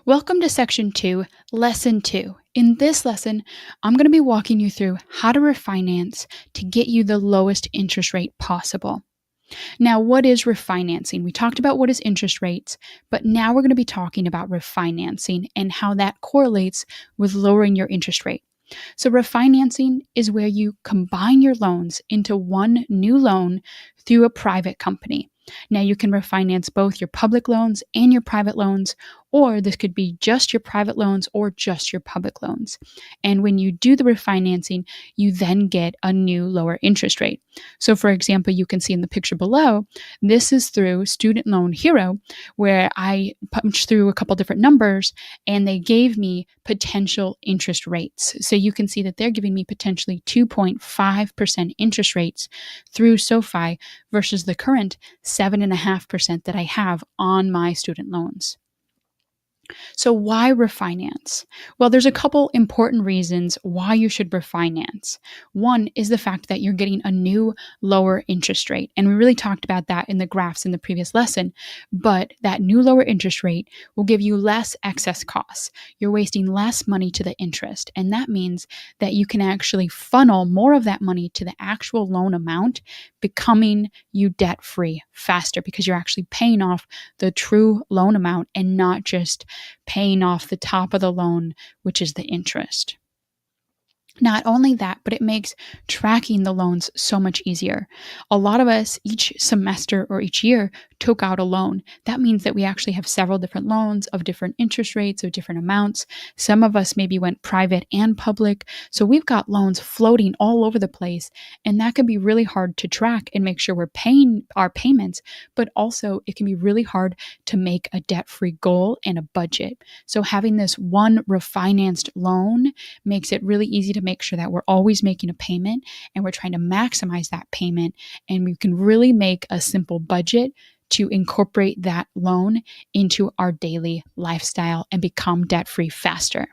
Welcome to Section 2, Lesson 2. In this lesson, I'm going to be walking you through how to refinance to get you the lowest interest rate possible. Now, what is refinancing? We talked about what is interest rates, but now we're going to be talking about refinancing and how that correlates with lowering your interest rate. So, refinancing is where you combine your loans into one new loan through a private company. Now, you can refinance both your public loans and your private loans, or this could be just your private loans or just your public loans. And when you do the refinancing, you then get a new lower interest rate. So, for example, you can see in the picture below, this is through Student Loan Hero, where I punched through a couple different numbers and they gave me potential interest rates. So you can see that they're giving me potentially 2.5% interest rates through SoFi versus the current 7.5% that I have on my student loans. So, why refinance? Well, there's a couple important reasons why you should refinance. One is the fact that you're getting a new lower interest rate. And we really talked about that in the graphs in the previous lesson. But that new lower interest rate will give you less excess costs. You're wasting less money to the interest. And that means that you can actually funnel more of that money to the actual loan amount, becoming you debt free faster because you're actually paying off the true loan amount and not just paying off the top of the loan, which is the interest. Not only that, but it makes tracking the loans so much easier. A lot of us each semester or each year took out a loan. That means that we actually have several different loans of different interest rates, of different amounts. Some of us maybe went private and public. So we've got loans floating all over the place. And that can be really hard to track and make sure we're paying our payments. But also, it can be really hard to make a debt-free goal and a budget. So having this one refinanced loan makes it really easy to make sure that we're always making a payment and we're trying to maximize that payment. And we can really make a simple budget to incorporate that loan into our daily lifestyle and become debt-free faster.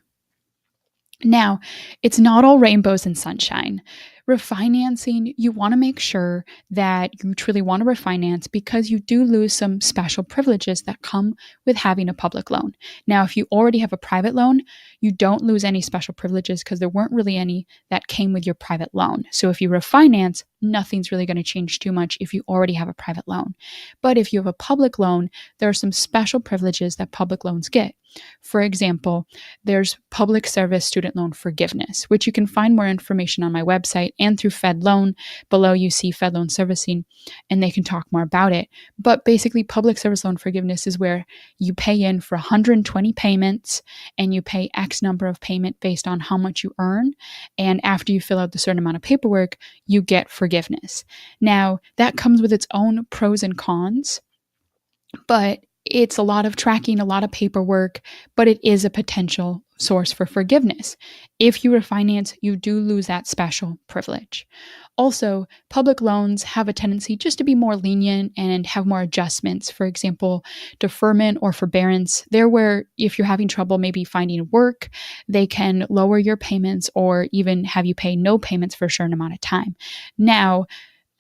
Now, it's not all rainbows and sunshine. Refinancing, you want to make sure that you truly want to refinance because you do lose some special privileges that come with having a public loan. Now, if you already have a private loan, you don't lose any special privileges because there weren't really any that came with your private loan. So if you refinance, nothing's really going to change too much if you already have a private loan. But if you have a public loan, there are some special privileges that public loans get. For example, there's public service student loan forgiveness, which you can find more information on my website and through Fed Loan. Below you see Fed Loan Servicing, and they can talk more about it. But basically, public service loan forgiveness is where you pay in for 120 payments and you pay X number of payment based on how much you earn. And after you fill out the certain amount of paperwork, you get forgiveness. Now, that comes with its own pros and cons, but it's a lot of tracking, a lot of paperwork, but it is a potential source for forgiveness. If you refinance, you do lose that special privilege. Also, public loans have a tendency just to be more lenient and have more adjustments. For example, deferment or forbearance. They're where if you're having trouble maybe finding work, they can lower your payments or even have you pay no payments for a certain amount of time. Now,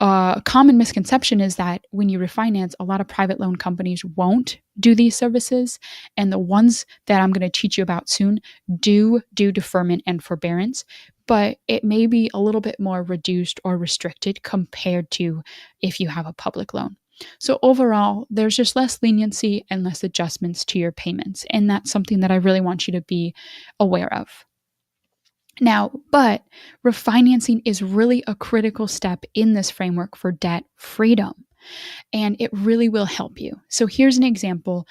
a common misconception is that when you refinance, a lot of private loan companies won't do these services. And the ones that I'm going to teach you about soon do deferment and forbearance, but it may be a little bit more reduced or restricted compared to if you have a public loan. So overall, there's just less leniency and less adjustments to your payments. And that's something that I really want you to be aware of. Now, but refinancing is really a critical step in this framework for debt freedom, and it really will help you. So here's an example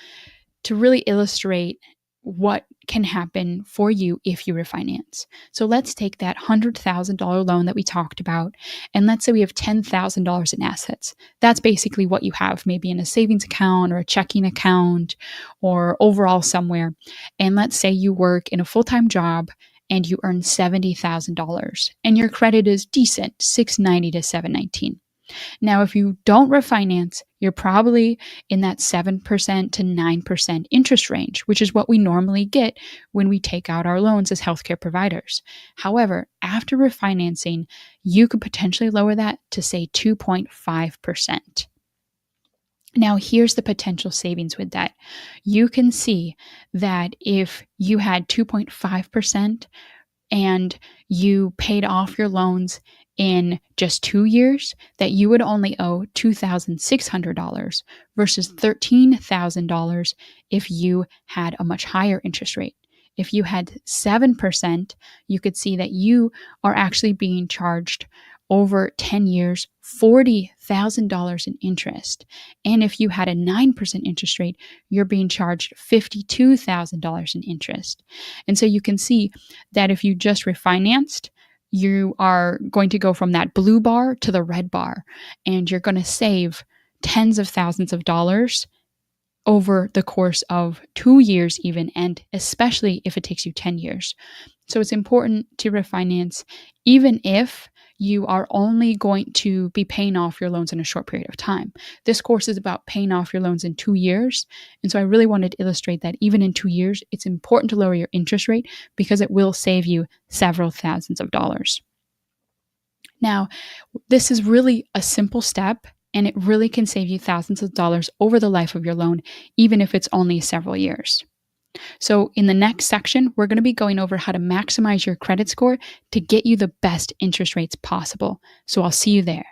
to really illustrate what can happen for you if you refinance. So let's take that $100,000 loan that we talked about, and let's say we have $10,000 in assets. That's basically what you have, maybe in a savings account or a checking account or overall somewhere. And let's say you work in a full-time job and you earn $70,000 and your credit is decent, 690 to 719. Now, if you don't refinance, you're probably in that 7% to 9% interest range, which is what we normally get when we take out our loans as healthcare providers. However, after refinancing, you could potentially lower that to say 2.5%. Now, here's the potential savings with that. You can see that if you had 2.5% and you paid off your loans in just 2 years, that you would only owe $2,600 versus $13,000 if you had a much higher interest rate. If you had 7%, you could see that you are actually being charged over 10 years $40,000 in interest. And if you had a 9% interest rate, you're being charged $52,000 in interest. And so you can see that if you just refinanced, you are going to go from that blue bar to the red bar, and you're going to save tens of thousands of dollars over the course of 2 years, even, and especially if it takes you 10 years. So it's important to refinance, even if you are only going to be paying off your loans in a short period of time. This course is about paying off your loans in 2 years. And so I really wanted to illustrate that even in 2 years, it's important to lower your interest rate because it will save you several thousands of dollars. Now, this is really a simple step, and it really can save you thousands of dollars over the life of your loan, even if it's only several years. So, in the next section, we're going to be going over how to maximize your credit score to get you the best interest rates possible. So, I'll see you there.